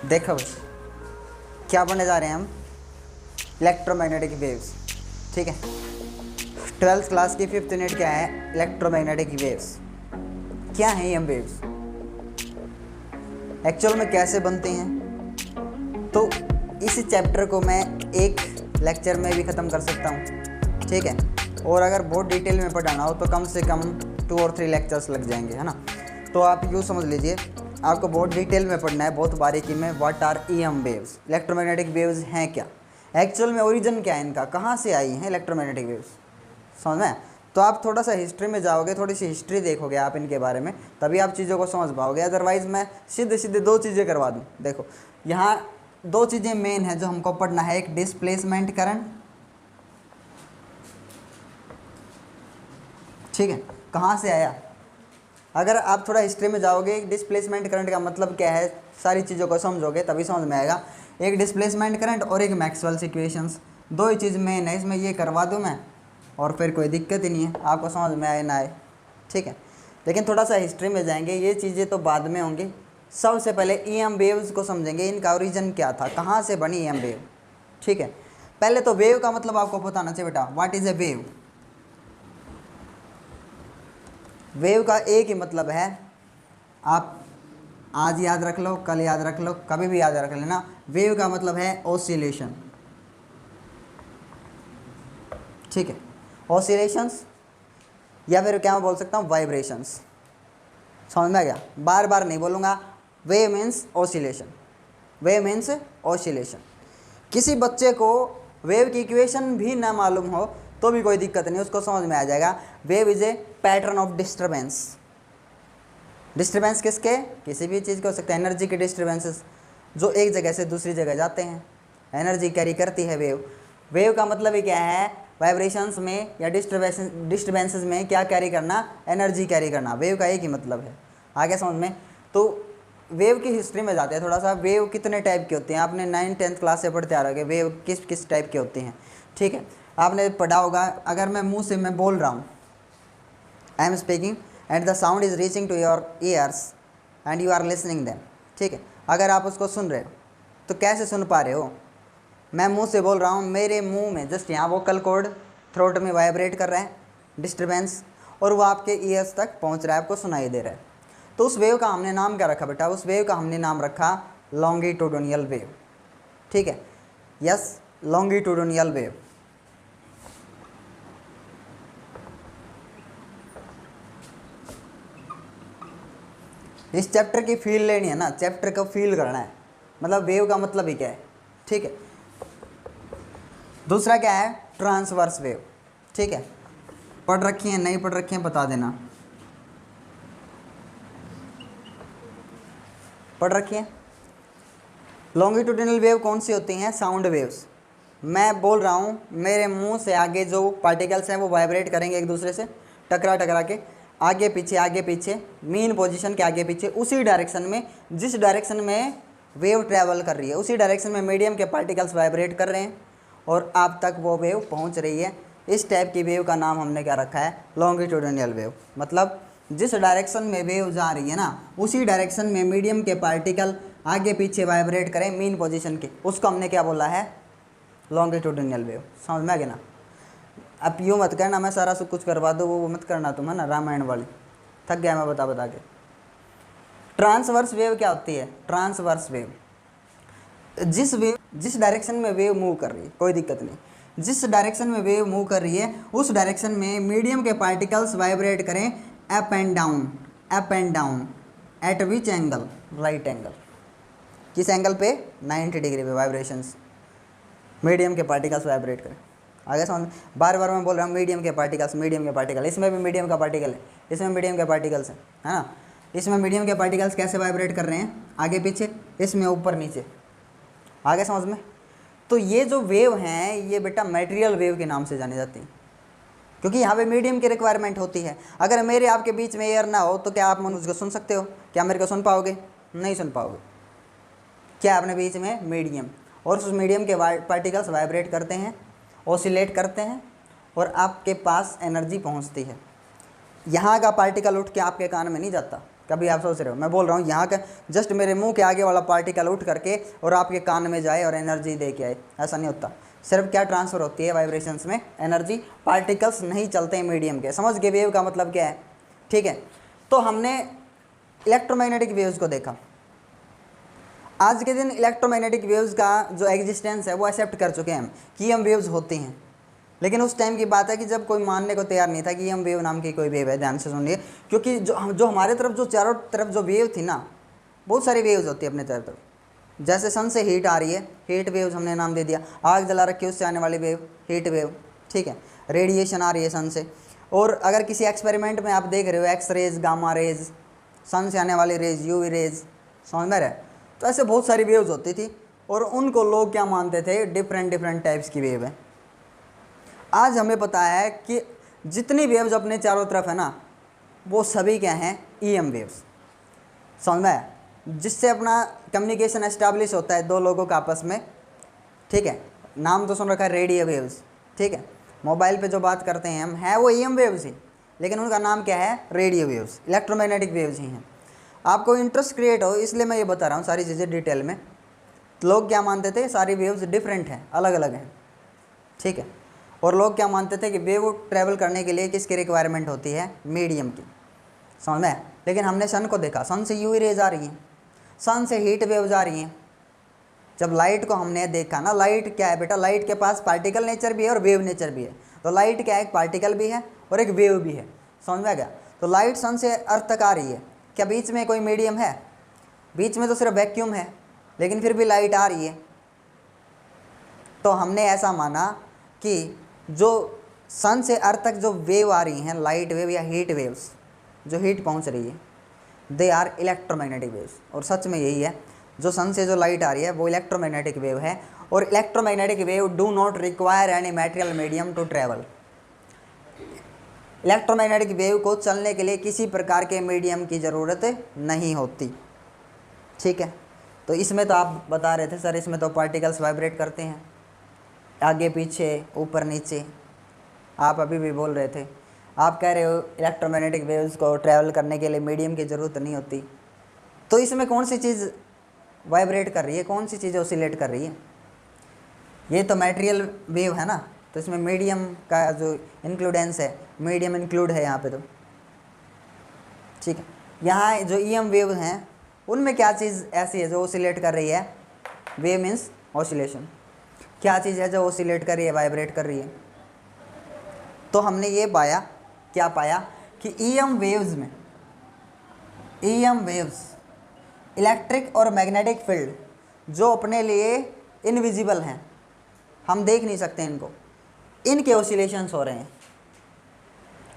देखो क्या पढ़ने जा रहे हैं हम, इलेक्ट्रोमैग्नेटिक वेव्स। ठीक है, 12th क्लास की 5th यूनिट क्या है, इलेक्ट्रोमैग्नेटिक वेव्स। क्या है ये वेव्स, एक्चुअल में कैसे बनते हैं, तो इस चैप्टर को मैं एक लेक्चर में भी ख़त्म कर सकता हूँ। ठीक है, और अगर बहुत डिटेल में पढ़ाना हो तो कम से कम 2 और 3 लेक्चर्स लग जाएंगे, है ना। तो आप यूँ समझ लीजिए, आपको बहुत डिटेल में पढ़ना है, बहुत बारीकी में। What are EM waves, electromagnetic waves हैं क्या, एक्चुअल में ओरिजिन क्या है इनका, कहाँ से आई हैं इलेक्ट्रोमैग्नेटिक वेव्स, समझ में। तो आप थोड़ा सा हिस्ट्री में जाओगे, थोड़ी सी हिस्ट्री देखोगे आप इनके बारे में, तभी आप चीज़ों को समझ पाओगे। अदरवाइज़ मैं सीधे सीधे 2 चीज़ें करवा दूँ। देखो यहाँ 2 चीज़ें मेन है जो हमको पढ़ना है, एक डिस्प्लेसमेंट करंट, ठीक है, कहाँ से आया। अगर आप थोड़ा हिस्ट्री में जाओगे, डिस्प्लेसमेंट करंट का मतलब क्या है, सारी चीज़ों को समझोगे तभी समझ में आएगा। एक डिस्प्लेसमेंट करंट और एक मैक्सवेल्स इक्वेशंस, 2 ही चीज़ मेन है इसमें, ये करवा दूँ मैं और फिर कोई दिक्कत ही नहीं है, आपको समझ में आए ना आए। ठीक है, लेकिन थोड़ा सा हिस्ट्री में जाएंगे, ये चीज़ें तो बाद में होंगी। सबसे पहले ईएम वेव्स को समझेंगे, इनका ओरिजिन क्या था, कहाँ से बनी ईएम वेव। ठीक है, पहले तो वेव का मतलब आपको पता होना चाहिए बेटा, what is a wave. Wave का एक ही मतलब है, आप आज याद रख लो, कल याद रख लो, कभी भी याद रख लेना, वेव का मतलब है ऑसिलेशन। ठीक है, ऑसिलेशंस, या फिर क्या मैं बोल सकता हूँ, वाइब्रेशंस। समझ में आ गया, बार बार नहीं बोलूँगा। Wave means oscillation, wave means oscillation. किसी बच्चे को वेव की इक्वेशन भी ना मालूम हो तो भी कोई दिक्कत नहीं, उसको समझ में आ जाएगा। Wave is a pattern of disturbance. Disturbance किसके, किसी भी चीज़ के हो सकता है, एनर्जी के डिस्टर्बेंसेस जो एक जगह से दूसरी जगह जाते हैं, एनर्जी कैरी करती है वेव। वेव का मतलब ही क्या है, वाइब्रेशंस में या डिस्टर्बेंसेस में क्या कैरी करना, एनर्जी कैरी करना, वेव का एक ही मतलब है। आगे समझ में। तो वेव की हिस्ट्री में जाते हैं थोड़ा सा। वेव कितने टाइप के होते हैं, आपने 9th-10th क्लास से पढ़ते आ रहे हो, वेव किस किस टाइप के होते हैं। ठीक है, आपने पढ़ा होगा। अगर मैं मुंह से मैं बोल रहा हूँ, I am speaking and the sound is reaching to your ears and you are listening them. ठीक है, अगर आप उसको सुन रहे हो तो कैसे सुन पा रहे हो, मैं मुंह से बोल रहा हूँ, मेरे मुंह में जस्ट यहाँ वोकल कॉर्ड थ्रोट में वाइब्रेट कर रहा है, डिस्टर्बेंस, और वो आपके ईयर्स तक पहुँच रहा है, आपको सुनाई दे रहा है। तो उस वेव का हमने नाम क्या रखा बेटा, उस वेव का हमने नाम रखा लॉन्गिट्यूडिनल वेव। ठीक है, यस, लॉन्गिट्यूडिनल वेव। इस चैप्टर की फील लेनी है ना, चैप्टर को फील करना है, मतलब वेव का मतलब ही क्या है। ठीक है, दूसरा क्या है, ट्रांसवर्स वेव। ठीक है, पढ़ रखी है नहीं पढ़ रखी है बता देना, पढ़ रखी है। लॉन्गिट्यूडिनल वेव कौन सी होती हैं, साउंड वेव्स। मैं बोल रहा हूँ, मेरे मुंह से आगे जो पार्टिकल्स हैं वो वाइब्रेट करेंगे एक दूसरे से, टकरा टकरा के आगे पीछे, मेन पोजीशन के आगे पीछे, उसी डायरेक्शन में, जिस डायरेक्शन में वेव ट्रैवल कर रही है, उसी डायरेक्शन में मीडियम के पार्टिकल्स वाइब्रेट कर रहे हैं और आप तक वो वेव पहुँच रही है। इस टाइप की वेव का नाम हमने क्या रखा है, लॉन्गिट्यूडिनल वेव। मतलब जिस डायरेक्शन में वेव जा रही है ना, उसी डायरेक्शन में मीडियम के पार्टिकल आगे पीछे वाइब्रेट करें मेन पोजीशन के, उसको हमने क्या बोला है, लॉन्गिट्यूडिनल वेव। समझ में आ गया ना। अब यूँ मत करना मैं सारा सब कुछ करवा दूँ, वो मत करना तुम, है ना, रामायण वाली, थक गया मैं बता बता के। ट्रांसवर्स वेव क्या होती है, ट्रांसवर्स वेव, जिस डायरेक्शन में वेव मूव कर रही है, कोई दिक्कत नहीं, जिस डायरेक्शन में वेव मूव कर रही है उस डायरेक्शन में मीडियम के पार्टिकल्स वाइब्रेट करें up and down, eight which angle, right angle. किस एंगल पे, 90 डिग्री पे वाइब्रेशंस, मीडियम के पार्टिकल्स वाइब्रेट करें। आगे समझ, बार बार मैं बोल रहा हूँ मीडियम के पार्टिकल्स, इसमें भी मीडियम का पार्टिकल है, इसमें मीडियम के पार्टिकल्स है ना। इसमें मीडियम के पार्टिकल्स कैसे वाइब्रेट कर रहे हैं, आगे पीछे, इसमें ऊपर नीचे। आगे समझ में। तो ये जो वेव हैं ये बेटा मटेरियल वेव के नाम से जानी जाती हैं, क्योंकि यहाँ पे मीडियम की रिक्वायरमेंट होती है। अगर मेरे आपके बीच में एयर ना हो तो क्या आप मनुष्य को सुन सकते हो, क्या मेरे को सुन पाओगे, नहीं सुन पाओगे। क्या अपने बीच में मीडियम, और उस मीडियम के पार्टिकल्स वाइब्रेट करते हैं, ऑसिलेट करते हैं और आपके पास एनर्जी पहुंचती है। यहाँ का पार्टिकल उठ के आपके कान में नहीं जाता, कभी आप सोच रहे हो मैं बोल रहा हूँ यहाँ का जस्ट मेरे मुंह के आगे वाला पार्टिकल उठ करके और आपके कान में जाए और एनर्जी दे के आए, ऐसा नहीं होता। सिर्फ क्या ट्रांसफ़र होती है वाइब्रेशंस में एनर्जी, पार्टिकल्स नहीं चलते हैं मीडियम के। समझ गए वेव का मतलब क्या है? ठीक है, तो हमने इलेक्ट्रोमैग्नेटिक वेव्स को देखा। आज के दिन इलेक्ट्रोमैग्नेटिक वेव्स का जो एग्जिस्टेंस है वो एक्सेप्ट कर चुके हैं हम कि हम वेव्स होती हैं। लेकिन उस टाइम की बात है कि जब कोई मानने को तैयार नहीं था कि हम वेव नाम की कोई वेव है। ध्यान से सुनिए, क्योंकि जो हमारे तरफ जो चारों तरफ जो वेव थी ना, बहुत सारी वेव्स होती है अपने चारों तरफ। जैसे सन से हीट आ रही है, हीट वेव्स हमने नाम दे दिया। आग जला रखी है उससे आने वाली वेव हीट वेव, ठीक है। रेडिएशन आ रही है सन से, और अगर किसी एक्सपेरिमेंट में आप देख रहे हो एक्स रेज, गामा रेज, सन से आने वाली रेज, यूवी रेज, समझ में रहा है? तो ऐसे बहुत सारी वेव्स होती थी और उनको लोग क्या मानते थे? डिफरेंट डिफरेंट टाइप्स की वेव है। आज हमें पता है कि जितनी वेव्स अपने चारों तरफ है ना, वो सभी क्या हैं? EM waves. समझ में आया? जिससे अपना कम्युनिकेशन एस्टैब्लिश होता है दो लोगों का आपस में, ठीक है। नाम तो सुन रखा है रेडियो वेव्स, ठीक है। मोबाइल पे जो बात करते हैं हम, है वो ईएम वेव्स ही, लेकिन उनका नाम क्या है? रेडियो वेव्स, इलेक्ट्रोमैग्नेटिक वेव्स ही हैं। आपको इंटरेस्ट क्रिएट हो इसलिए मैं ये बता रहा हूँ सारी चीज़ें डिटेल में। तो लोग क्या मानते थे? सारी वेव्स डिफरेंट हैं, अलग अलग हैं, ठीक है। और लोग क्या मानते थे कि वेव ट्रैवल करने के लिए किसकी रिक्वायरमेंट होती है? मीडियम की। समझ में? लेकिन हमने सन को देखा, सन से यूवी रेज आ रही हैं, सन से हीट वेव्स आ रही हैं। जब लाइट को हमने देखा ना, लाइट क्या है बेटा? लाइट के पास पार्टिकल नेचर भी है और वेव नेचर भी है। तो लाइट क्या है? एक पार्टिकल भी है और एक वेव भी है। समझ में आ गया? तो लाइट सन से अर्थ तक आ रही है, क्या बीच में कोई मीडियम है? बीच में तो सिर्फ वैक्यूम है, लेकिन फिर भी लाइट आ रही है। तो हमने ऐसा माना कि जो सन से अर्थ तक जो वेव आ रही हैं, लाइट वेव या हीट वेव्स, जो हीट पहुंच रही है, दे आर इलेक्ट्रोमैग्नेटिक वेव्स। और सच में यही है, जो सन से जो लाइट आ रही है वो इलेक्ट्रोमैग्नेटिक वेव है। और electromagnetic wave do not require any material medium to travel. Electromagnetic wave को चलने के लिए किसी प्रकार के मीडियम की ज़रूरत नहीं होती, ठीक है। तो इसमें तो आप बता रहे थे सर, इसमें तो पार्टिकल्स वाइब्रेट करते हैं आगे पीछे, ऊपर नीचे। आप अभी भी बोल रहे थे, आप कह रहे हो इलेक्ट्रोमैग्नेटिक वेव्स को ट्रैवल करने के लिए मीडियम की ज़रूरत नहीं होती। तो इसमें कौन सी चीज़ वाइब्रेट कर रही है, कौन सी चीज़ ऑसिलेट कर रही है? ये तो मटेरियल वेव है ना, तो इसमें मीडियम का जो इंक्लूडेंस है, मीडियम इंक्लूड है यहाँ पे तो, ठीक है। यहाँ जो ईएम वेव हैं उनमें क्या चीज़ ऐसी है जो ऑसिलेट कर रही है? Wave means oscillation. क्या चीज़ है जो ऑसिलेट कर रही है, वाइब्रेट कर रही है? तो हमने ये पाया, क्या पाया? कि ईएम वेव्स में, ईएम वेव्स इलेक्ट्रिक और मैग्नेटिक फील्ड जो अपने लिए इनविजिबल हैं, हम देख नहीं सकते इनको, इनके ऑसिलेशंस हो रहे हैं।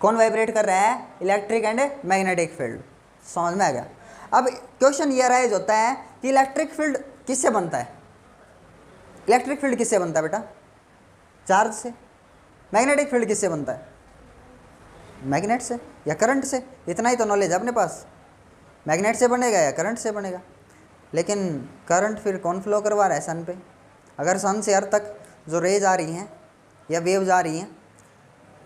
कौन वाइब्रेट कर रहा है? Electric and magnetic field. समझ में आ गया? अब क्वेश्चन ये राइज होता है कि इलेक्ट्रिक फील्ड किससे बनता है? इलेक्ट्रिक फील्ड किससे बनता है बेटा? चार्ज से। मैग्नेटिक फील्ड किससे बनता है? मैग्नेट से या करंट से। इतना ही तो नॉलेज है अपने पास। मैग्नेट से बनेगा या करंट से बनेगा। लेकिन करंट फिर कौन फ्लो करवा रहा है सन पे? अगर सन से अर्थ तक जो रेज आ रही हैं या वेव्स आ रही हैं,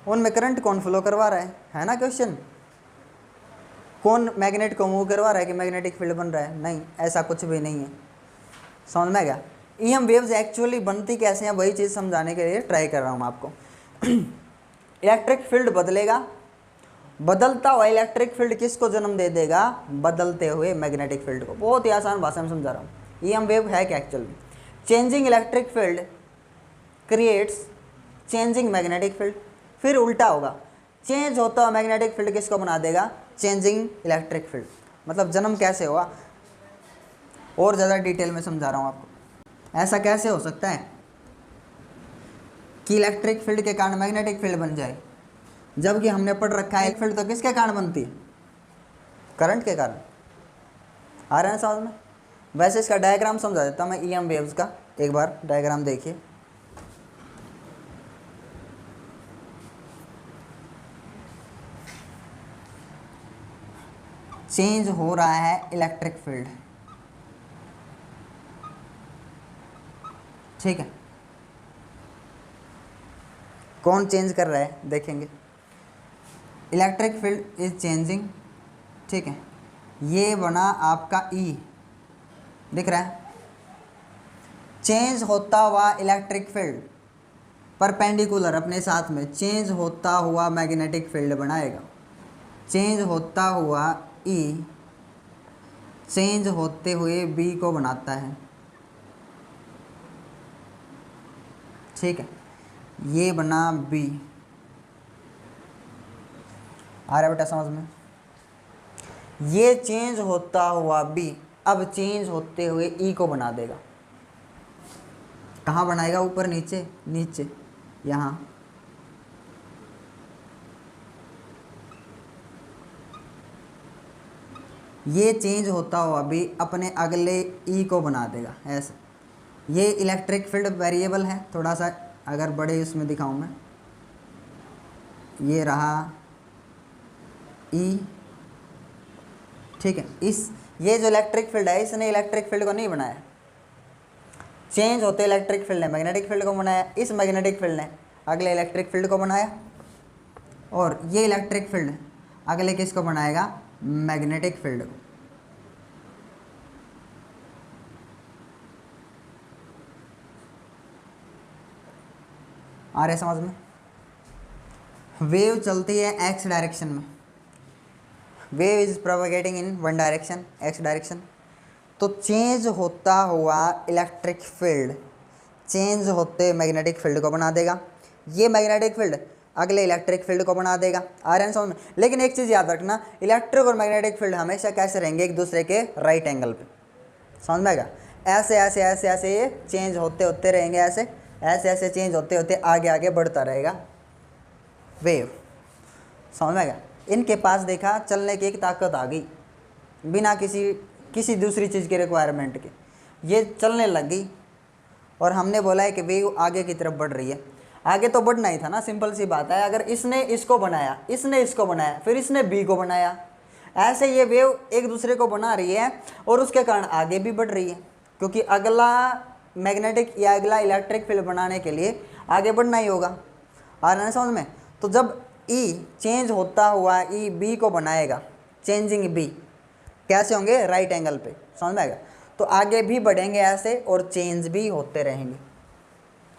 उनमें करंट कौन फ्लो करवा रहा है ना क्वेश्चन? कौन मैग्नेट को मूव करवा रहा है कि मैग्नेटिक फील्ड बन रहा है? नहीं, ऐसा कुछ भी नहीं है। समझ में आ गया? ईएम वेव्स एक्चुअली बनती कैसे हैं, वही चीज़ समझाने के लिए ट्राई कर रहा हूँ आपको। इलेक्ट्रिक फील्ड बदलेगा, बदलता हुआ इलेक्ट्रिक फील्ड किसको जन्म दे देगा? बदलते हुए मैग्नेटिक फील्ड को। बहुत ही आसान भाषा में समझा रहा हूँ। ईएम वेव है क्या actually? Changing electric field creates changing magnetic field. फिर उल्टा होगा, चेंज होता हुआ मैग्नेटिक फील्ड किसको बना देगा? Changing electric field. मतलब जन्म कैसे हुआ, और ज़्यादा डिटेल में समझा रहा हूँ आपको। ऐसा कैसे हो सकता है कि इलेक्ट्रिक फील्ड के कारण मैग्नेटिक फील्ड बन जाए, जबकि हमने पढ़ रखा है एक फील्ड तो किसके कारण बनती है? करंट के कारण। आ रहा है समझ में? वैसे इसका डायग्राम समझा देता हूँ मैं ईएम वेव्स का। एक बार डायग्राम देखिए। चेंज हो रहा है इलेक्ट्रिक फील्ड, ठीक है। कौन चेंज कर रहा है देखेंगे। इलेक्ट्रिक फील्ड इज चेंजिंग, ठीक है। ये बना आपका ई, दिख रहा है। चेंज होता हुआ इलेक्ट्रिक फील्ड परपेंडिकुलर अपने साथ में चेंज होता हुआ मैग्नेटिक फील्ड बनाएगा। चेंज होता हुआ ई चेंज होते हुए बी को बनाता है, ठीक है। ये बना बी, आ रहा है बेटा समझ में। ये चेंज होता हुआ बी अब चेंज होते हुए ई को बना देगा। कहाँ बनाएगा? ऊपर नीचे, नीचे यहाँ। ये चेंज होता हुआ भी अपने अगले ई को बना देगा ऐसे। ये इलेक्ट्रिक फील्ड वेरिएबल है, थोड़ा सा अगर बड़े इसमें दिखाऊं मैं, ये रहा ई, ठीक है। ये जो इलेक्ट्रिक फील्ड है इसने इलेक्ट्रिक फील्ड को नहीं बनाया, चेंज होते इलेक्ट्रिक फील्ड ने मैग्नेटिक फील्ड को बनाया। इस मैग्नेटिक फील्ड ने अगले इलेक्ट्रिक फील्ड को बनाया, और ये इलेक्ट्रिक फील्ड अगले किसको बनाएगा? मैग्नेटिक फील्ड को। आ रहे समझ में? वेव चलती है एक्स डायरेक्शन में, wave is propagating in one direction, x direction. तो चेंज होता हुआ इलेक्ट्रिक फील्ड चेंज होते मैग्नेटिक फील्ड को बना देगा। ये मैग्नेटिक फील्ड अगले इलेक्ट्रिक फील्ड को बना देगा। आ रहे हैं समझ में? लेकिन एक चीज़ याद रखना, इलेक्ट्रिक और मैग्नेटिक फील्ड हमेशा कैसे रहेंगे? एक दूसरे के राइट एंगल पे। समझ में आएगा? ऐसे ऐसे ऐसे ऐसे ये चेंज होते होते रहेंगे, ऐसे ऐसे ऐसे चेंज होते होते आगे आगे बढ़ता रहेगा वेव। समझ में आएगा? इनके पास देखा चलने की एक ताकत आ गई बिना किसी दूसरी चीज़ के रिक्वायरमेंट के, ये चलने लग गई। और हमने बोला है कि वेव आगे की तरफ बढ़ रही है। आगे तो बढ़ना ही था ना, सिंपल सी बात है। अगर इसने इसको बनाया, इसने इसको बनाया, फिर इसने बी को बनाया, ऐसे ये वेव एक दूसरे को बना रही है और उसके कारण आगे भी बढ़ रही है, क्योंकि अगला मैग्नेटिक या अगला इलेक्ट्रिक फील्ड बनाने के लिए आगे बढ़ना ही होगा। आ रहा है समझ में? तो जब ई चेंज होता हुआ ई बी को बनाएगा, चेंजिंग बी कैसे होंगे? राइट एंगल पे। समझ में आएगा? तो आगे भी बढ़ेंगे ऐसे और चेंज भी होते रहेंगे।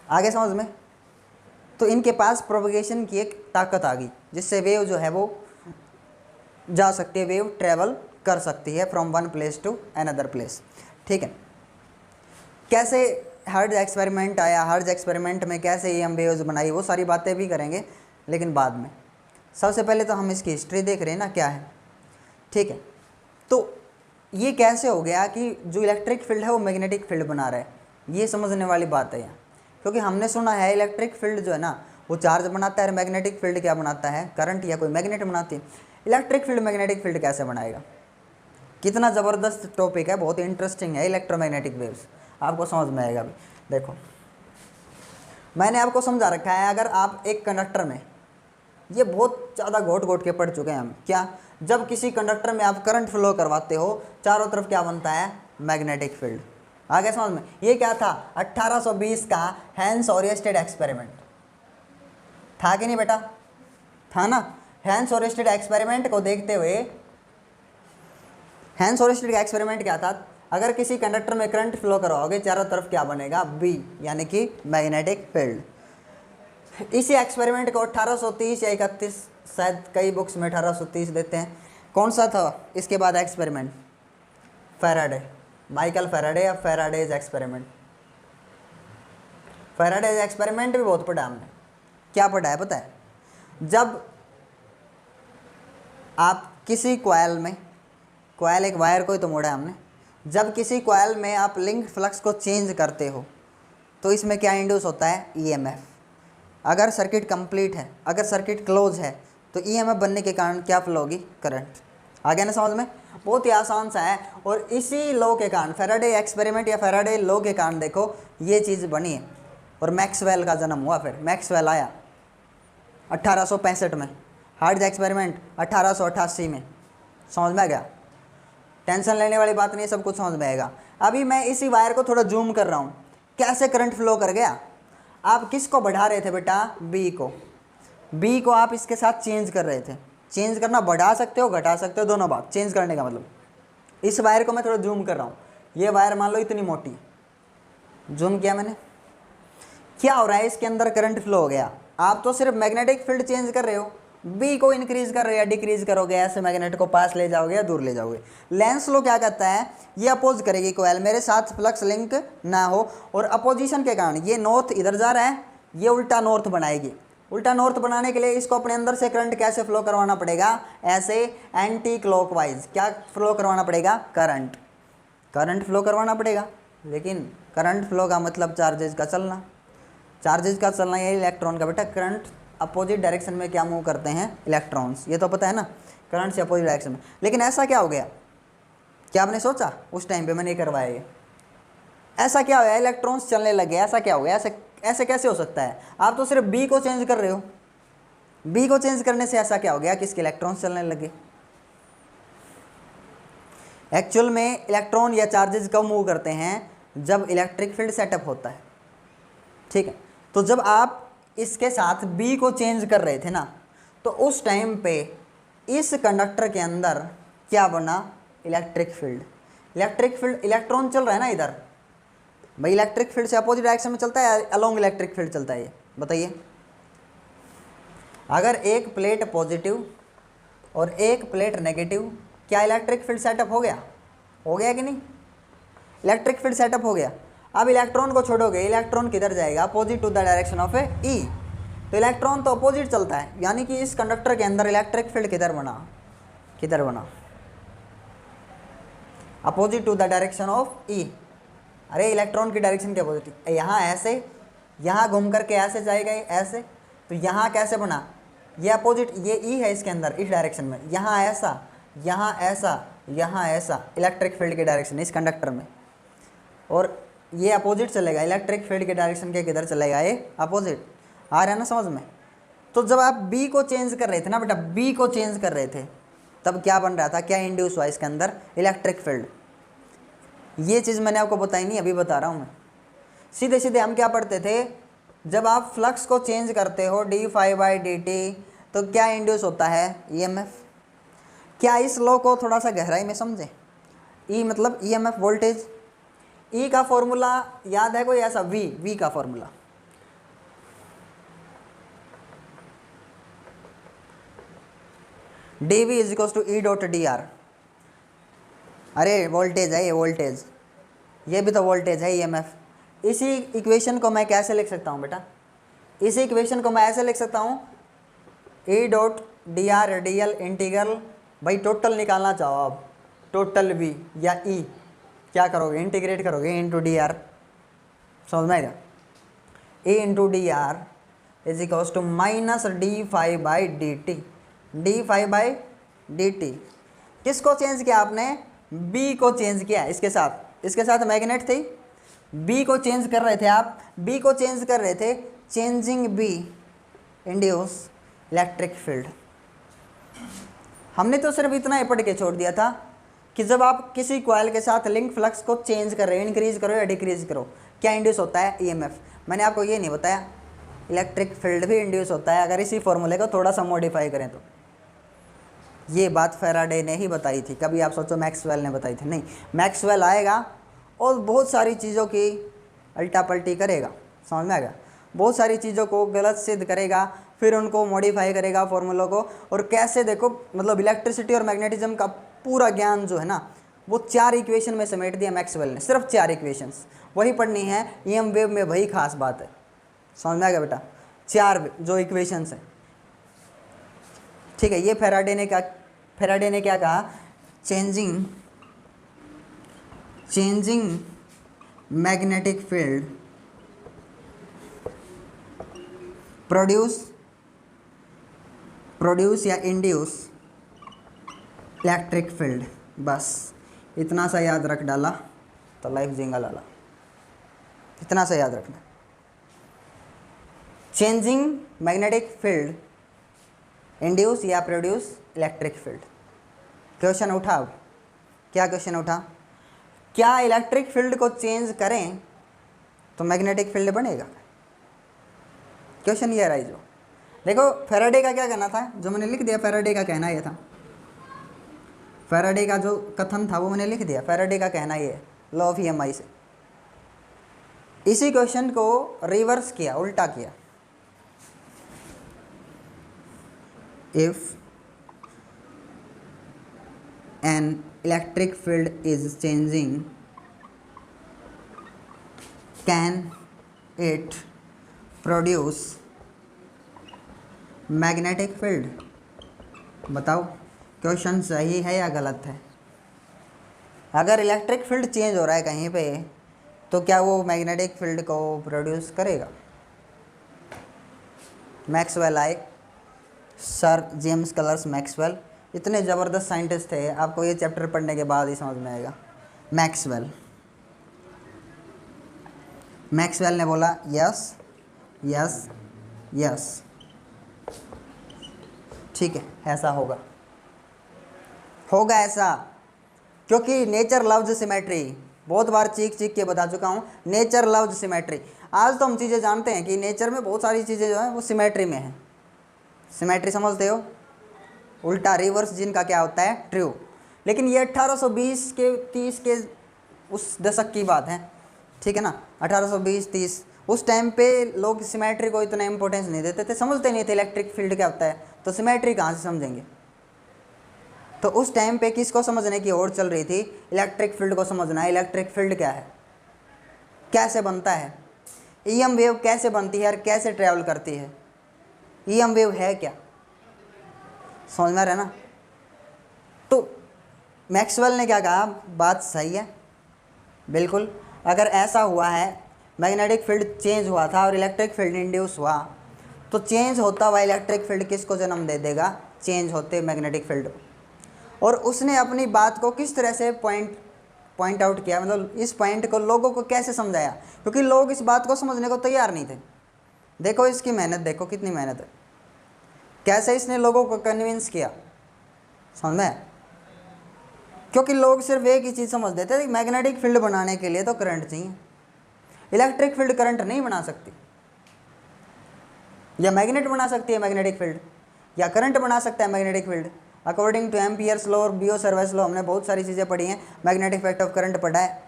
आगे समझ में? तो इनके पास प्रोपगेशन की एक ताकत आ गई जिससे वेव जो है वो जा सकती है, वेव ट्रेवल कर सकती है from one place to another place, ठीक है। कैसे हर्ट्ज एक्सपेरिमेंट आया, हर्ट्ज एक्सपेरिमेंट में कैसे ये हम वेव्स बनाई, वो सारी बातें भी करेंगे लेकिन बाद में। सबसे पहले तो हम इसकी हिस्ट्री देख रहे हैं ना क्या है, ठीक है। तो ये कैसे हो गया कि जो इलेक्ट्रिक फील्ड है वो मैग्नेटिक फील्ड बना रहा है, ये समझने वाली बात है यहाँ। क्योंकि हमने सुना है इलेक्ट्रिक फील्ड जो है ना वो चार्ज बनाता है, मैग्नेटिक फील्ड क्या बनाता है? करंट या कोई मैग्नेट बनाती है। इलेक्ट्रिक फील्ड मैग्नेटिक फील्ड कैसे बनाएगा? कितना ज़बरदस्त टॉपिक है, बहुत इंटरेस्टिंग है इलेक्ट्रोमैग्नेटिक वेव्स, आपको समझ में आएगा अभी। देखो मैंने आपको समझा रखा है, अगर आप एक कंडक्टर में, ये बहुत ज़्यादा घोट घोट के पढ़ चुके हैं हम, क्या जब किसी कंडक्टर में आप करंट फ्लो करवाते हो चारों तरफ क्या बनता है? Magnetic field. आगे समझ में? ये क्या था? 1820 का हैंस ओरिस्टेड एक्सपेरिमेंट था कि नहीं बेटा? था ना। हैंस ओरिस्टेड एक्सपेरिमेंट को देखते हुए, हैंस ओरिस्टेड का एक्सपेरिमेंट क्या था? अगर किसी कंडक्टर में करंट फ्लो करवाओगे चारों तरफ क्या बनेगा? बी, यानी कि मैग्नेटिक फील्ड। इसी एक्सपेरिमेंट को 1830 या 31, शायद कई बुक्स में 1830 देते हैं। कौन सा था इसके बाद एक्सपेरिमेंट? फैराडे, माइकल फैराडे या फैराडेज एक्सपेरिमेंट। फैराडेज एक्सपेरिमेंट भी बहुत पढ़ा हमने। क्या पढ़ा है पता है? जब आप किसी कॉइल में, कॉइल एक वायर को ही तो मोड़ा है हमने, जब किसी कॉइल में आप लिंक फ्लक्स को चेंज करते हो तो इसमें क्या इंड्यूस होता है? ईएमएफ। अगर सर्किट कंप्लीट है, अगर सर्किट क्लोज है तो ईएमएफ बनने के कारण क्या फ्लो होगी? करंट। आ गया ना समझ में? बहुत ही आसान सा है। और इसी लॉ के कारण, फैराडे एक्सपेरिमेंट या फैराडे लॉ के कारण देखो ये चीज़ बनी है और मैक्सवेल का जन्म हुआ। फिर मैक्सवेल आया 1865 में, हर्ट्ज एक्सपेरिमेंट 1888 में। समझ में आ गया? टेंशन लेने वाली बात नहीं, सब कुछ समझ में आएगा। अभी मैं इसी वायर को थोड़ा जूम कर रहा हूँ, कैसे करंट फ्लो कर गया। आप किसको बढ़ा रहे थे बेटा? बी को। आप इसके साथ चेंज कर रहे थे। चेंज करना बढ़ा सकते हो, घटा सकते हो, दोनों बात। चेंज करने का मतलब इस वायर को मैं थोड़ा जूम कर रहा हूँ, ये वायर मान लो इतनी मोटी, जूम किया मैंने, क्या हो रहा है इसके अंदर करंट फ्लो हो गया। आप तो सिर्फ मैग्नेटिक फील्ड चेंज कर रहे हो, बी को इंक्रीज कर रहे हो या डिक्रीज करोगे, ऐसे मैग्नेट को पास ले जाओगे या दूर ले जाओगे। लेंस लो क्या कहता है, ये अपोज करेगी कोयल, मेरे साथ फ्लक्स लिंक ना हो, और अपोजिशन के कारण ये नॉर्थ इधर जा रहा है, ये उल्टा नॉर्थ बनाएगी। उल्टा नॉर्थ बनाने के लिए इसको अपने अंदर से करंट कैसे फ्लो करवाना पड़ेगा, ऐसे एंटी क्लॉकवाइज क्या फ्लो करवाना पड़ेगा, करंट फ्लो करवाना पड़ेगा। लेकिन करंट फ्लो का मतलब चार्जेज का चलना, चार्जेज का चलना, ये इलेक्ट्रॉन का बेटा करंट अपोजिट डायरेक्शन में क्या मूव करते हैं, इलेक्ट्रॉन्स, ये तो पता है ना, करंट से अपोजिट डायरेक्शन में। लेकिन ऐसा क्या हो गया, क्या आपने सोचा उस टाइम पे मैंने करवाया ये, ऐसा क्या हो गया, इलेक्ट्रॉन्स चलने लगे, ऐसा क्या हो गया, ऐसे कैसे हो सकता है। आप तो सिर्फ बी को चेंज कर रहे हो, बी को चेंज करने से ऐसा क्या हो गया कि इसके इलेक्ट्रॉन्स चलने लगे। एक्चुअल में इलेक्ट्रॉन या चार्जेस कब मूव करते हैं, जब इलेक्ट्रिक फील्ड सेटअप होता है, ठीक है। तो जब आप इसके साथ बी को चेंज कर रहे थे ना, तो उस टाइम पे इस कंडक्टर के अंदर क्या बना, electric field. Electric field, electron चल रहा है ना इधर, भाई इलेक्ट्रिक फील्ड से अपोजिट डायरेक्शन में चलता है, अलोंग इलेक्ट्रिक फील्ड चलता है, ये बताइए। अगर एक प्लेट पॉजिटिव और एक प्लेट नेगेटिव, क्या इलेक्ट्रिक फील्ड सेटअप हो गया कि नहीं, इलेक्ट्रिक फील्ड सेटअप हो गया। अब इलेक्ट्रॉन को छोड़ोगे, इलेक्ट्रॉन किधर जाएगा, opposite to the direction of E, तो इलेक्ट्रॉन तो अपोजिट चलता है, यानी कि इस कंडक्टर के अंदर इलेक्ट्रिक फील्ड किधर बना, opposite to the direction of E. अरे इलेक्ट्रॉन की डायरेक्शन के अपोजिट, यहाँ ऐसे, यहाँ घूम करके ऐसे जाएगा ऐसे, तो यहाँ कैसे बना, ये अपोजिट, ये ई है इसके अंदर इस डायरेक्शन में, यहाँ ऐसा, यहाँ ऐसा, यहाँ ऐसा, इलेक्ट्रिक फील्ड के डायरेक्शन इस कंडक्टर में, और ये अपोजिट चलेगा, इलेक्ट्रिक फील्ड के डायरेक्शन के किधर चलेगा, ये अपोजिट। आ रहा है ना समझ में। तो जब आप बी को चेंज कर रहे थे ना बेटा, बी को चेंज कर रहे थे, तब क्या बन रहा था, क्या इंड्यूस हुआ इसके अंदर, इलेक्ट्रिक फील्ड। ये चीज़ मैंने आपको बताई नहीं, अभी बता रहा हूँ मैं। सीधे सीधे हम क्या पढ़ते थे, जब आप फ्लक्स को चेंज करते हो d∅dt, तो क्या इंड्यूस होता है, EMF। क्या इस लॉ को थोड़ा सा गहराई में समझें, E मतलब EMF वोल्टेज, E का फॉर्मूला याद है कोई ऐसा, V का formula, dV is equal to E dot dr। अरे वोल्टेज है ये, वोल्टेज, ये भी तो वोल्टेज है, EMF। इसी इक्वेशन को मैं कैसे लिख सकता हूँ बेटा, इसी इक्वेशन को मैं ऐसे लिख सकता हूँ, E dot dr dl integral, भाई टोटल निकालना चाहो आप, टोटल V या E, क्या करोगे, इंटीग्रेट करोगे इंटू dr, समझ में आएगा। E into dr is equals to minus d∅dt, d∅dt। किसको चेंज किया आपने, B को चेंज किया, इसके साथ मैग्नेट थी, B को चेंज कर रहे थे आप, B को चेंज कर रहे थे, changing B induce electric field. हमने तो सिर्फ इतना ही पढ़ के छोड़ दिया था कि जब आप किसी कॉइल के साथ लिंक फ्लक्स को चेंज कर रहे हो, इंक्रीज करो या डिक्रीज करो, क्या इंड्यूस होता है, EMF। मैंने आपको ये नहीं बताया इलेक्ट्रिक फील्ड भी इंड्यूस होता है, अगर इसी फॉर्मूले को थोड़ा सा मॉडिफाई करें तो। ये बात फैराडे ने ही बताई थी, कभी आप सोचो मैक्सवेल ने बताई थी, नहीं, मैक्सवेल आएगा और बहुत सारी चीज़ों की अल्टा पल्टी करेगा, समझ में आएगा, बहुत सारी चीज़ों को गलत सिद्ध करेगा, फिर उनको मॉडिफाई करेगा फॉर्मूलों को, और कैसे देखो मतलब इलेक्ट्रिसिटी और मैग्नेटिज्म का पूरा ज्ञान जो है ना, वो 4 इक्वेशन में समेट दिया मैक्सवेल ने, सिर्फ 4 इक्वेशंस, वही पढ़नी है, EM वेव में वही खास बात है, समझ में आ गया बेटा, 4 जो इक्वेशंस हैं, ठीक है। ये फैराडे ने क्या कहा, चेंजिंग मैग्नेटिक फील्ड प्रोड्यूस या इंड्यूस इलेक्ट्रिक फील्ड। बस इतना सा याद रख डाला तो लाइफ जिंगा लाला, इतना सा याद रखना, चेंजिंग मैग्नेटिक फील्ड इंड्यूस या प्रोड्यूस इलेक्ट्रिक फील्ड। क्वेश्चन उठा, अब क्या क्वेश्चन उठा, क्या इलेक्ट्रिक फील्ड को चेंज करें तो मैग्नेटिक फील्ड बनेगा, क्वेश्चन ये राइज हो। देखो फैराडे का क्या कहना था, जो मैंने लिख दिया, फैराडे का कहना ये था, फैराडे का जो कथन था वो मैंने लिख दिया। फैराडे का कहना ये है लॉ ऑफ ईएमआई से। इसी क्वेश्चन को रिवर्स किया, उल्टा किया। If an electric field is changing can it produce magnetic field? बताओ क्वेश्चन सही है या गलत है? अगर इलेक्ट्रिक फील्ड चेंज हो रहा है कहीं पे तो क्या वो मैग्नेटिक फील्ड को प्रोड्यूस करेगा? मैक्सवेल आए, सर जेम्स क्लर्क मैक्सवेल, इतने ज़बरदस्त साइंटिस्ट थे, आपको ये चैप्टर पढ़ने के बाद ही समझ में आएगा। मैक्सवेल ने बोला यस यस यस, ठीक है ऐसा होगा ऐसा, क्योंकि नेचर लव्स सिमेट्री। बहुत बार चीख के बता चुका हूँ, नेचर लव्स सिमेट्री। आज तो हम चीज़ें जानते हैं कि नेचर में बहुत सारी चीज़ें जो है वो सिमेट्री में है। सिमेट्री समझते हो, उल्टा रिवर्स जिनका क्या होता है ट्रू। लेकिन ये 1820 के 30 के उस दशक की बात है, ठीक है ना, 1820-30। उस टाइम पे लोग सिमेट्री को इतना इंपॉर्टेंस नहीं देते थे, समझते नहीं थे इलेक्ट्रिक फील्ड क्या होता है, तो सिमेट्री कहाँ से समझेंगे। तो उस टाइम पे किसको समझने की ओर चल रही थी? इलेक्ट्रिक फील्ड को समझना है। इलेक्ट्रिक फील्ड क्या है, कैसे बनता है, ईएम वेव कैसे बनती है और कैसे ट्रैवल करती है, ईएम वेव है क्या, समझ में आ रहा है ना। तो मैक्सवेल ने क्या कहा, बात सही है बिल्कुल। अगर ऐसा हुआ है, मैग्नेटिक फील्ड चेंज हुआ था और इलेक्ट्रिक फील्ड इंड्यूस हुआ, तो चेंज होता हुआ इलेक्ट्रिक फील्ड किसको जन्म दे देगा? चेंज होते मैग्नेटिक फील्ड। और उसने अपनी बात को किस तरह से पॉइंट आउट किया, मतलब इस पॉइंट को लोगों को कैसे समझाया, क्योंकि लोग इस बात को समझने को तैयार नहीं थे। देखो इसकी मेहनत, देखो कितनी मेहनत है, कैसे इसने लोगों को कन्विंस किया, समझ में। क्योंकि लोग सिर्फ एक ही चीज़ समझ देते थे, मैग्नेटिक फील्ड बनाने के लिए तो करंट चाहिए, इलेक्ट्रिक फील्ड करंट नहीं बना सकती। या मैग्नेट बना सकती है मैग्नेटिक फील्ड, या करंट बना सकता है magnetic field. According to Ampere's law और बियो सर्वेस लॉ, हमने बहुत सारी चीज़ें पढ़ी हैं, मैग्नेटिक इफेक्ट ऑफ करंट पढ़ा है,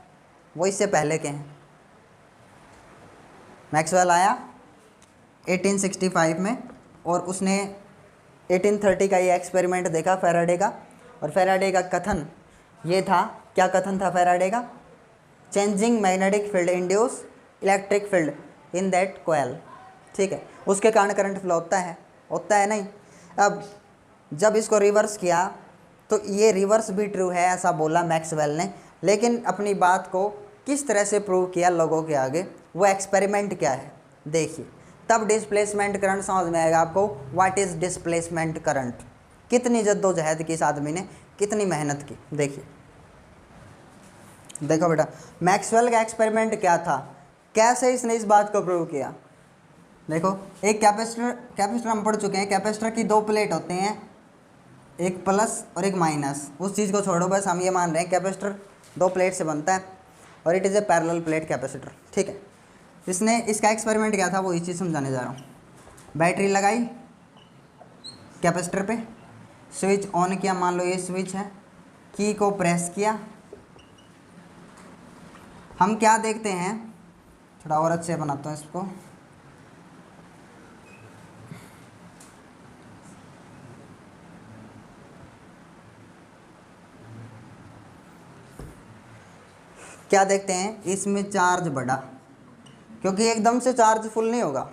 वो इससे पहले के हैं। मैक्सवेल आया 1865 में, और उसने 1830 का ये एक्सपेरिमेंट देखा फैराडे का, और फैराडे का कथन ये था, क्या कथन था फैराडे का? Changing magnetic field induce electric field in that coil, ठीक है, उसके कारण करंट फ्लो होता है नहीं। अब जब इसको रिवर्स किया तो ये रिवर्स भी ट्रू है ऐसा बोला मैक्सवेल ने, लेकिन अपनी बात को किस तरह से प्रूव किया लोगों के आगे, वो एक्सपेरिमेंट क्या है देखिए, तब डिस्प्लेसमेंट करंट समझ में आएगा आपको। व्हाट इज़ डिस्प्लेसमेंट करंट, कितनी जद्दोजहद की इस आदमी ने, कितनी मेहनत की। देखिए देखो बेटा, मैक्सवेल का एक्सपेरिमेंट क्या था, कैसे इसने इस बात को प्रूव किया। देखो एक कैपेसिटर हम पढ़ चुके हैं, कैपेसिटर की दो प्लेट होते हैं, एक प्लस और एक माइनस। उस चीज़ को छोड़ो, बस हम ये मान रहे हैं कैपेसिटर दो प्लेट से बनता है और it is a parallel plate capacitor, ठीक है। इसने इसका एक्सपेरिमेंट क्या था वो इस चीज़ समझाने जा रहा हूँ। बैटरी लगाई कैपेसिटर पे, स्विच ऑन किया, मान लो ये स्विच है, की को प्रेस किया। हम क्या देखते हैं, थोड़ा और अच्छे बनाता हूँ इसको, क्या देखते हैं, इसमें चार्ज बढ़ा, क्योंकि एकदम से चार्ज फुल नहीं होगा,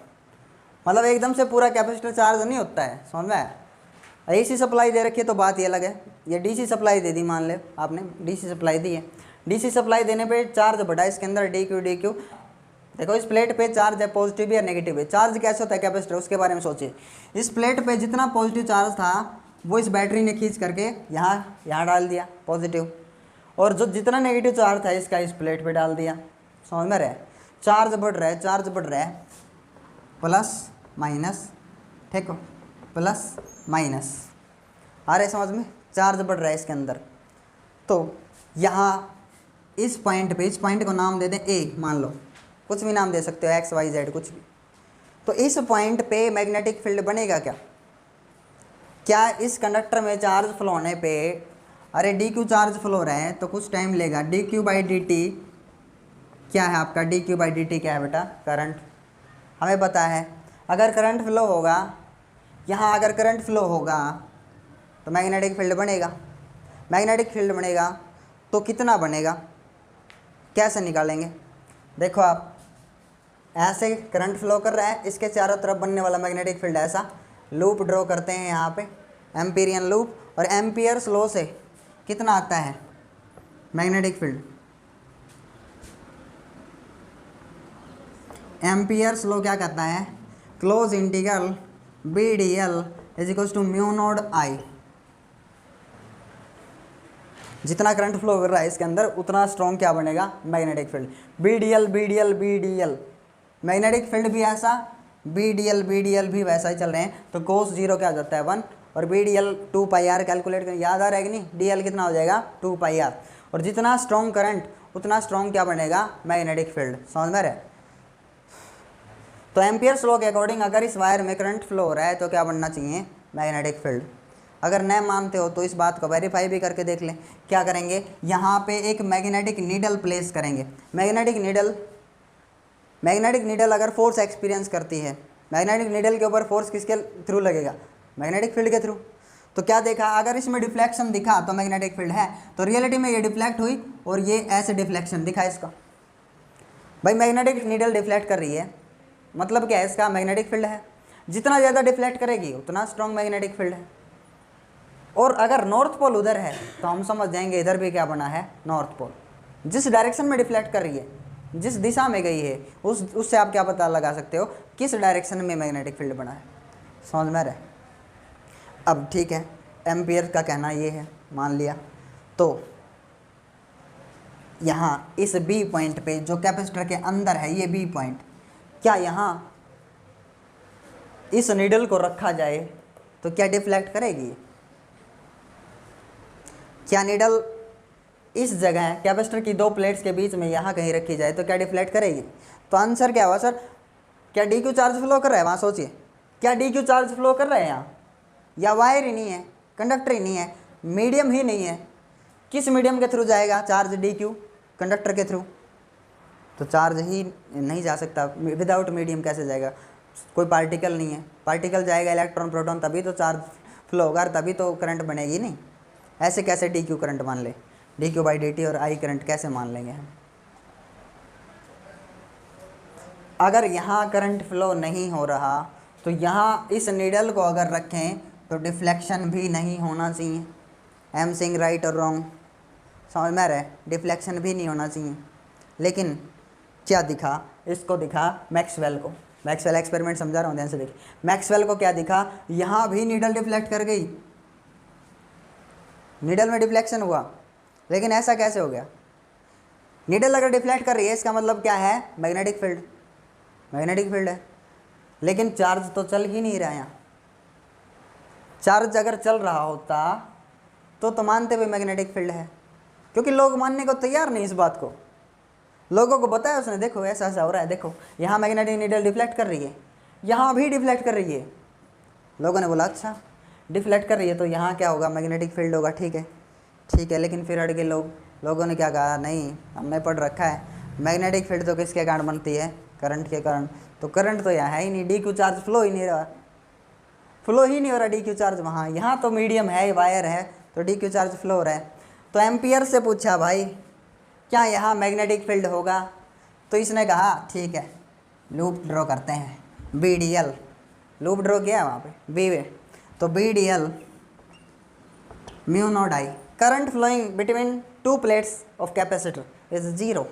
मतलब एकदम से पूरा कैपेसिटर चार्ज नहीं होता है, समझ में आया। एसी सप्लाई दे रखी है तो बात ये अलग है, ये डीसी सप्लाई दे दी, मान ले आपने डीसी सप्लाई दी है, डीसी सप्लाई देने पे चार्ज बढ़ा इसके अंदर, डी क्यू। देखो इस प्लेट पे चार्ज है, पॉजिटिव या नेगेटिव है। चार्ज कैसे होता है कैपेसिटर, उसके बारे में सोचिए। इस प्लेट पे जितना पॉजिटिव चार्ज था वो इस बैटरी ने खींच करके यहाँ डाल दिया पॉजिटिव, और जो जितना नेगेटिव चार्ज था इसका इस प्लेट पे डाल दिया, समझ में रहे। चार्ज बढ़ रहा है, प्लस माइनस, ठीक हो, प्लस माइनस, आ रहे समझ में, चार्ज बढ़ रहा है इसके अंदर। तो यहाँ इस पॉइंट पे, इस पॉइंट को नाम दे दें ए, मान लो कुछ भी नाम दे सकते हो, एक्स वाई जेड कुछ भी। तो इस पॉइंट पे मैग्नेटिक फील्ड बनेगा क्या? क्या इस कंडक्टर में चार्ज फ्लो होने पे अरे डी क्यू चार्ज फ्लो हो रहा है तो कुछ टाइम लेगा। D Q by D T क्या है आपका? D Q by D T क्या है बेटा? करंट। हमें पता है अगर करंट फ्लो होगा, यहाँ अगर करंट फ्लो होगा तो मैग्नेटिक फील्ड बनेगा। मैग्नेटिक फील्ड बनेगा तो कितना बनेगा, कैसे निकालेंगे? देखो आप, ऐसे करंट फ्लो कर रहा है, इसके चारों तरफ बनने वाला मैग्नेटिक फील्ड ऐसा लूप ड्रॉ करते हैं यहाँ पे, एम्पीरियन लूप, और एम्पियर्स लॉ से कितना आता है मैग्नेटिक फील्ड? एम्पियर्स लॉ क्या कहता है? Close integral B D L is equal to mu naught I. जितना करंट फ्लो कर रहा है इसके अंदर उतना स्ट्रॉन्ग क्या बनेगा? Magnetic field. B D L B D L B D L, magnetic field भी ऐसा, बी डी एल भी वैसा ही चल रहे हैं, तो कोस जीरो क्या हो जाता है 1, और B D L 2 pi R calculate कर, याद आ रहा है कि नहीं? डी एल कितना हो जाएगा? 2 पाई आर। और जितना स्ट्रॉन्ग करंट उतना स्ट्रॉन्ग क्या बनेगा? Magnetic field. समझ में रहे? तो एम्पियर्स लॉ के अकॉर्डिंग अगर इस वायर में करंट फ्लो हो रहा है तो क्या बनना चाहिए? Magnetic field. अगर नहीं मानते हो तो इस बात को वेरीफाई भी करके देख लें। क्या करेंगे? यहाँ पे एक मैग्नेटिक नीडल प्लेस करेंगे। मैग्नेटिक नीडल अगर फोर्स एक्सपीरियंस करती है, मैग्नेटिक नीडल के ऊपर फोर्स किसके थ्रू लगेगा? मैग्नेटिक फील्ड के थ्रू। तो क्या देखा? अगर इसमें डिफ्लेक्शन दिखा तो मैग्नेटिक फील्ड है, तो रियलिटी में ये डिफ्लेक्ट हुई और ये ऐसे डिफ्लेक्शन दिखा इसका। भाई मैग्नेटिक नीडल डिफ्लेक्ट कर रही है, मतलब क्या है इसका? मैग्नेटिक फील्ड है। जितना ज़्यादा डिफ्लेक्ट करेगी उतना स्ट्रॉन्ग मैग्नेटिक फील्ड है। और अगर नॉर्थ पोल उधर है तो हम समझ जाएंगे इधर भी क्या बना है? North pole. जिस डायरेक्शन में डिफ्लेक्ट कर रही है, जिस दिशा में गई है, उससे आप क्या पता लगा सकते हो किस डायरेक्शन में मैग्नेटिक फील्ड बना है। समझ में आ रहा है? अब ठीक है, एम्पियर का कहना ये है, मान लिया। तो यहाँ इस बी पॉइंट पे जो कैपेसिटर के अंदर है, ये बी पॉइंट, क्या यहाँ इस नीडल को रखा जाए तो क्या डिफ्लेक्ट करेगी? क्या नीडल इस जगह कैपेसिटर की 2 प्लेट्स के बीच में यहाँ कहीं रखी जाए तो क्या डिफ्लेक्ट करेगी? तो आंसर क्या हुआ सर? क्या डी क्यू चार्ज फ्लो कर रहा है वहाँ? सोचिए, क्या डी क्यू चार्ज फ्लो कर रहा है यहाँ? या वायर ही नहीं है, कंडक्टर ही नहीं है, मीडियम ही नहीं है? किस मीडियम के थ्रू जाएगा चार्ज? डी क्यू, कंडक्टर के थ्रू। तो चार्ज ही नहीं जा सकता, विदाउट मीडियम कैसे जाएगा? कोई पार्टिकल नहीं है, पार्टिकल जाएगा इलेक्ट्रॉन प्रोटॉन, तभी तो चार्ज फ्लो होगा, तभी तो करंट बनेगी। नहीं ऐसे कैसे डी क्यू करंट मान ले? D Q by D T और आई करंट कैसे मान लेंगे हम? अगर यहाँ करंट फ्लो नहीं हो रहा तो यहाँ इस नीडल को अगर रखें तो डिफ्लेक्शन भी नहीं होना चाहिए। एम सिंग राइट और रॉन्ग? समझ में आ रहा है? डिफ्लेक्शन भी नहीं होना चाहिए। लेकिन क्या दिखा? इसको दिखा मैक्सवेल को। मैक्सवेल एक्सपेरिमेंट समझा रहा हूँ, ध्यान से देखिए। मैक्सवेल को क्या दिखा? यहाँ भी नीडल डिफ्लेक्ट कर गई, नीडल में डिफ्लेक्शन हुआ। लेकिन ऐसा कैसे हो गया? नीडल अगर डिफ्लेक्ट कर रही है इसका मतलब क्या है? मैग्नेटिक फील्ड, मैग्नेटिक फील्ड है। लेकिन चार्ज तो चल ही नहीं रहा यहाँ। चार्ज अगर चल रहा होता तो मानते हुए मैग्नेटिक फील्ड है, क्योंकि लोग मानने को तैयार नहीं इस बात को। लोगों को बताया उसने, देखो ऐसा ऐसा हो रहा है, देखो यहाँ मैग्नेटिक नीडल डिफ्लेक्ट कर रही है, यहाँ भी डिफ्लेक्ट कर रही है। लोगों ने बोला अच्छा डिफ्लेक्ट कर रही है तो यहाँ क्या होगा? मैग्नेटिक फील्ड होगा। ठीक है। लेकिन फिर अड़ गए लोगों ने क्या कहा? नहीं, हमने पढ़ रखा है मैग्नेटिक फील्ड तो किसके कारण बनती है? करंट के कारण। तो करंट तो यहाँ है ही नहीं, डी क्यू चार्ज फ्लो ही नहीं हो रहा डी क्यू चार्ज वहाँ। यहाँ तो मीडियम है, वायर है, तो डी क्यू चार्ज फ्लो हो रहा है। तो एम्पियर से पूछा भाई क्या यहाँ मैग्नेटिक फील्ड होगा? तो इसने कहा ठीक है लूप ड्रॉ करते हैं, B D L loop draw किया वहाँ पे बी वे, तो B D L mu naught I, current flowing between 2 plates of capacitor is 0,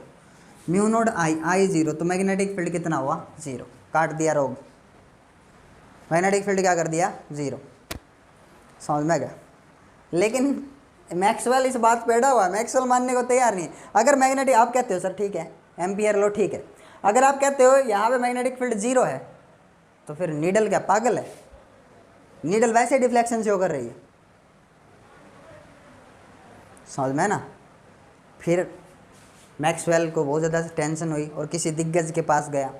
mu naught I 0। तो मैग्नेटिक फील्ड कितना हुआ? 0। काट दिया रोग, मैग्नेटिक फील्ड क्या कर दिया? 0। समझ में गया? लेकिन मैक्सवेल इस बात पे अड़ा हुआ, मैक्सवेल मानने को तैयार नहीं। अगर मैग्नेटिक, आप कहते हो सर ठीक है एम्पियर लो ठीक है, अगर आप कहते हो यहाँ पे मैग्नेटिक फील्ड 0 है तो फिर नीडल क्या पागल है? नीडल वैसे डिफ्लेक्शन शो कर रही है। समझ में ना? फिर मैक्सवेल को बहुत ज़्यादा टेंशन हुई और किसी दिग्गज के पास गया,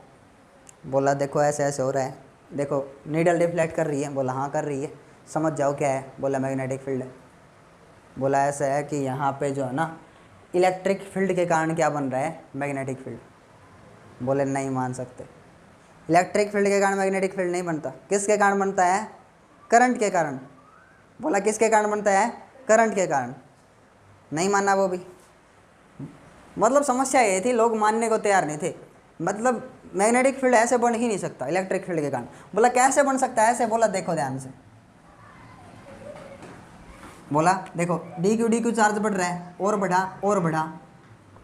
बोला देखो ऐसे ऐसे हो रहा है, देखो नीडल डिफ्लेक्ट कर रही है। बोला हाँ कर रही है, समझ जाओ क्या है? बोला मैग्नेटिक फील्ड है। बोला ऐसा है कि यहाँ पे जो है ना इलेक्ट्रिक फील्ड के कारण क्या बन रहा है, मैग्नेटिक फील्ड। बोले नहीं मान सकते, इलेक्ट्रिक फील्ड के कारण मैग्नेटिक फील्ड नहीं बनता। किसके कारण बनता है, करंट के कारण। बोला किसके कारण बनता है, करंट के कारण। नहीं माना वो भी। मतलब समस्या ये थी, लोग मानने को तैयार नहीं थे। मतलब मैग्नेटिक फील्ड ऐसे बन ही नहीं सकता इलेक्ट्रिक फील्ड के कारण। बोला कैसे बन सकता है ऐसे, बोला देखो ध्यान से। बोला देखो डी क्यू चार्ज बढ़ रहा है, और बढ़ा,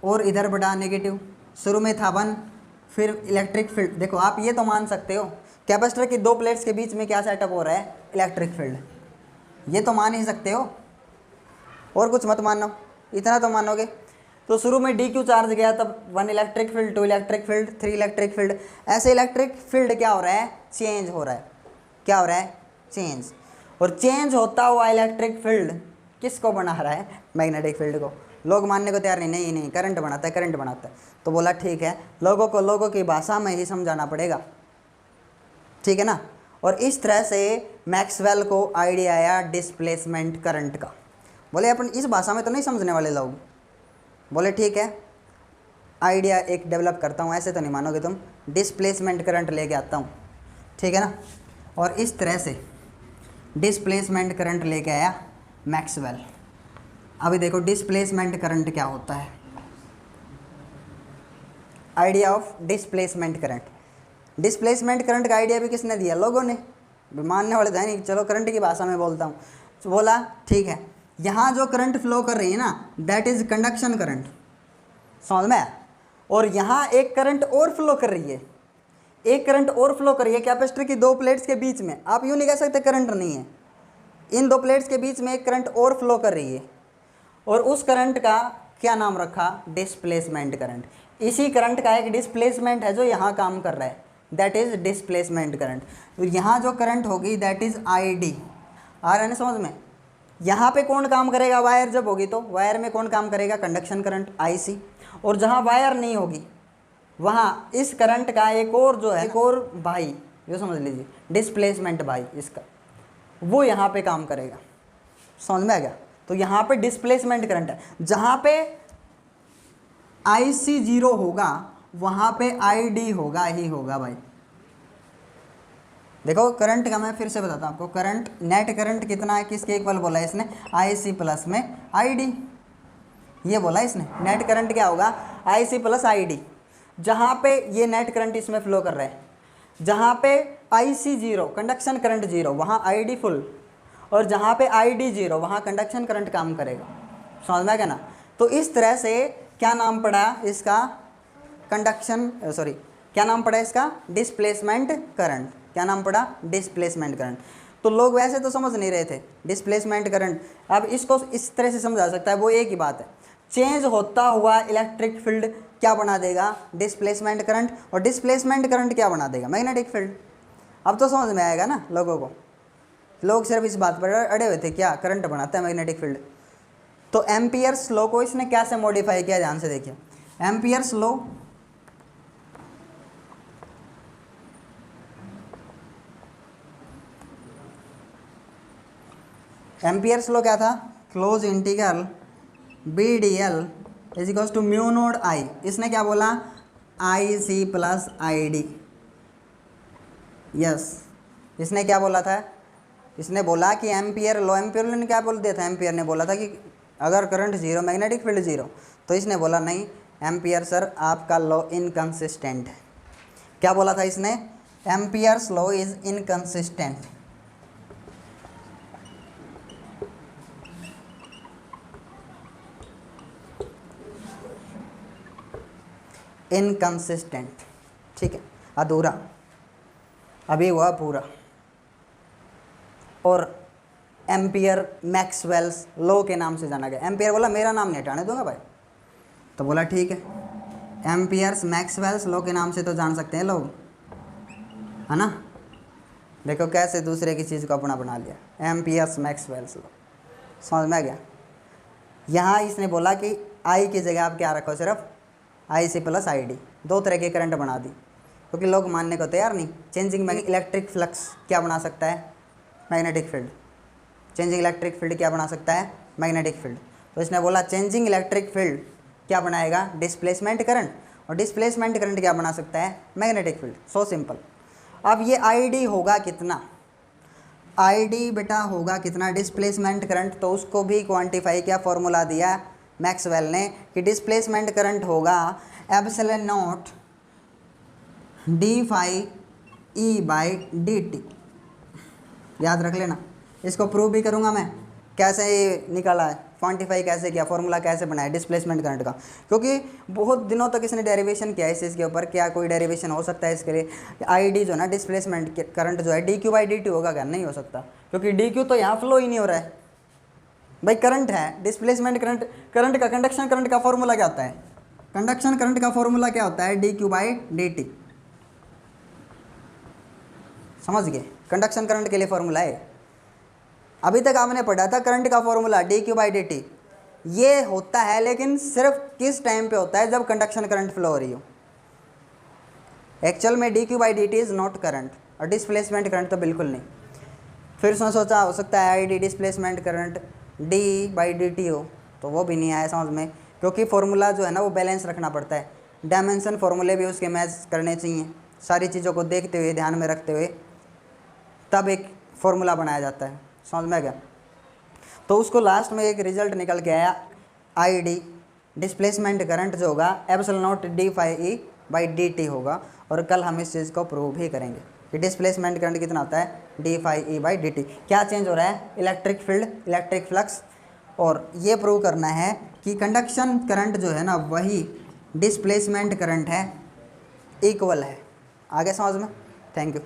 और इधर बढ़ा नेगेटिव। शुरू में था 1, फिर इलेक्ट्रिक फील्ड। देखो आप ये तो मान सकते हो कैपेसिटर की दो प्लेट्स के बीच में क्या सेटअप हो रहा है, इलेक्ट्रिक फील्ड। ये तो मान ही सकते हो, और कुछ मत मानो, इतना तो मानोगे। तो शुरू में डी क्यू चार्ज गया, तब 1 electric field, 2 electric field, 3 electric field. ऐसे इलेक्ट्रिक फील्ड क्या हो रहा है, चेंज हो रहा है। क्या हो रहा है, चेंज। और चेंज होता हुआ इलेक्ट्रिक फील्ड किसको बना रहा है, मैग्नेटिक फील्ड को। लोग मानने को तैयार नहीं, करंट बनाता है, करंट बनाता है। तो बोला ठीक है, लोगों की भाषा में ही समझाना पड़ेगा, ठीक है ना। और इस तरह से मैक्सवेल को आइडिया आया डिस्प्लेसमेंट करंट का। बोले अपन इस भाषा में तो नहीं समझने वाले लोग। बोले ठीक है, आइडिया एक डेवलप करता हूँ, ऐसे तो नहीं मानोगे तुम, डिस्प्लेसमेंट करंट लेके आता हूँ, ठीक है ना। और इस तरह से डिस्प्लेसमेंट करंट लेके आया मैक्सवेल। अभी देखो डिस्प्लेसमेंट करंट क्या होता है, idea of displacement current. Displacement current का आइडिया भी किसने दिया, लोगों ने। मानने वाले थे नहीं, चलो करंट की भाषा में बोलता हूँ। तो बोला ठीक है, यहाँ जो करंट फ्लो कर रही है ना, दैट इज कंडक्शन करंट, समझ में। और यहाँ एक करंट और फ्लो कर रही है, एक करंट और फ्लो कर रही है कैपेसिटर की दो प्लेट्स के बीच में। आप यूँ नहीं कह सकते करंट नहीं है, इन दो प्लेट्स के बीच में एक करंट और फ्लो कर रही है। और उस करंट का क्या नाम रखा, डिस्प्लेसमेंट करंट। इसी करंट का एक डिस्प्लेसमेंट है जो यहाँ काम कर रहा है, दैट इज डिस्प्लेसमेंट करंट। तो यहाँ जो करंट होगी दैट इज आई डी। आ रहा है ना समझ में। यहाँ पे कौन काम करेगा, वायर जब होगी तो वायर में कौन काम करेगा, कंडक्शन करंट आई सी। और जहाँ वायर नहीं होगी वहाँ इस करंट का एक और जो है, एक और भाई, जो समझ लीजिए डिस्प्लेसमेंट भाई इसका, वो यहाँ पे काम करेगा। समझ में आ गया। तो यहाँ पे डिस्प्लेसमेंट करंट है, जहाँ पे आई सी 0 होगा वहाँ पे आई डी होगा ही होगा भाई। देखो करंट का मैं फिर से बताता हूँ आपको, करंट नेट करंट कितना है, किसके इक्वल बोला है इसने, आई सी प्लस में आई डी। ये बोला इसने नेट करंट क्या होगा, आई सी प्लस आई डी। जहाँ पे ये नेट करंट इसमें फ्लो कर रहा है, जहाँ पे आई सी 0 कंडक्शन करंट 0 वहाँ आई डी फुल, और जहाँ पे आई डी 0 वहाँ कंडक्शन करंट काम करेगा। समझ में क्या ना। तो इस तरह से क्या नाम पड़ा इसका, कंडक्शन सॉरी क्या नाम पड़ा इसका, डिस्प्लेसमेंट करंट। क्या नाम पड़ा, डिस्प्लेसमेंट करंट। तो लोग वैसे तो समझ नहीं रहे थे डिस्प्लेसमेंट करंट, अब इसको इस तरह से समझा सकता है। वो एक ही बात है, चेंज होता हुआ इलेक्ट्रिक फील्ड क्या बना देगा, डिस्प्लेसमेंट करंट। और डिस्प्लेसमेंट करंट क्या बना देगा, मैग्नेटिक फील्ड। अब तो समझ में आएगा ना लोगों को। लोग सिर्फ इस बात पर अड़े हुए थे, क्या करंट बनाता है मैग्नेटिक फील्ड। तो एम्पियर्स लॉ को इसने कैसे मॉडिफाई किया, ध्यान से देखिए। एम्पियर्स लॉ एम्पियर्स लॉ क्या था, close integral B D L is equals to mu naught I. इसने क्या बोला, I C plus I D. Yes, इसने क्या बोला था, इसने बोला कि एम्पियर लॉ, एम्पियर लॉ ने क्या बोल दिया था, एम्पियर ने बोला था कि अगर करंट 0 मैग्नेटिक फील्ड 0। तो इसने बोला नहीं एम्पियर सर आपका लॉ इनकंसिस्टेंट है। क्या बोला था इसने, Ampere's law is inconsistent. Inconsistent, ठीक है, अधूरा, अभी हुआ पूरा। और एम्पियर मैक्सवेल्स लॉ के नाम से जाना गया। एम्पियर बोला मेरा नाम नहीं हटाने दूंगा भाई, तो बोला ठीक है, एम्पियर्स मैक्सवेल्स लॉ के नाम से तो जान सकते हैं लोग, है ना। देखो कैसे दूसरे की चीज़ को अपना बना लिया, एम्पियर्स मैक्सवेल्स लॉ। समझ में आ गया। यहाँ इसने बोला कि आई की जगह आप क्या रखो, सिर्फ आई सी प्लस आई डी। दो तरह के करंट बना दी, क्योंकि लोग मानने को तैयार नहीं। चेंजिंग इलेक्ट्रिक फ्लक्स क्या बना सकता है, magnetic field. Changing electric field क्या बना सकता है, मैग्नेटिक फील्ड। तो इसने बोला चेंजिंग इलेक्ट्रिक फील्ड क्या बनाएगा, डिस्प्लेसमेंट करंट, और डिस्प्लेसमेंट करंट क्या बना सकता है, मैग्नेटिक फील्ड। So simple. अब ये आई डी होगा कितना, आई डी बेटा होगा कितना, डिस्प्लेसमेंट करंट, तो उसको भी क्वांटिफाई किया, फॉर्मूला दिया मैक्सवेल ने कि डिस्प्लेसमेंट करंट होगा epsilon naught D phi E by D T. याद रख लेना, इसको प्रूव भी करूँगा मैं कैसे ये निकाला है, क्वांटिफाई कैसे किया, फॉर्मूला कैसे बनाया डिस्प्लेसमेंट करंट का, क्योंकि बहुत दिनों तक इसने डेरिवेशन किया है इस चीज़ के ऊपर। क्या कोई डेरिवेशन हो सकता है इसके लिए, आई डी जो है ना डिस्प्लेसमेंट करंट जो है D Q by D T होगा क्या, नहीं हो सकता, क्योंकि डी क्यू तो यहाँ फ्लो ही नहीं हो रहा है भाई, करंट है। डिस्प्लेसमेंट करंट, करंट का कंडक्शन करंट का फॉर्मूला क्या होता है, कंडक्शन करंट का फॉर्मूला क्या होता है, D Q by D T. समझ गए, कंडक्शन करंट के लिए फॉर्मूला है। अभी तक आपने पढ़ा था करंट का formula D Q by D T, ये होता है लेकिन सिर्फ किस टाइम पे होता है, जब कंडक्शन करंट फ्लो हो रही हो। एक्चुअल में D Q by D T is not current, और डिस्प्लेसमेंट करंट तो बिल्कुल नहीं। फिर उसने सोचा हो सकता है I D displacement current D by D T हो, तो वो भी नहीं आया समझ में, क्योंकि फॉर्मूला जो है ना वो बैलेंस रखना पड़ता है, डायमेंशन फॉर्मूले भी उसके मैच करने चाहिए, सारी चीज़ों को देखते हुए ध्यान में रखते हुए तब एक फॉर्मूला बनाया जाता है। समझ में आ गया। तो उसको लास्ट में एक रिजल्ट निकल के आया, आई डी डिस्प्लेसमेंट करंट जो होगा epsilon naught D phi E by D T होगा, और कल हम इस चीज़ को प्रूव भी करेंगे कि डिस्प्लेसमेंट करंट कितना होता है, D phi E by D T. क्या चेंज हो रहा है, इलेक्ट्रिक फील्ड, इलेक्ट्रिक फ्लक्स, और ये प्रूव करना है कि कंडक्शन करंट जो है ना वही डिस्प्लेसमेंट करंट है, इक्वल है। आगे समझ में, थैंक यू।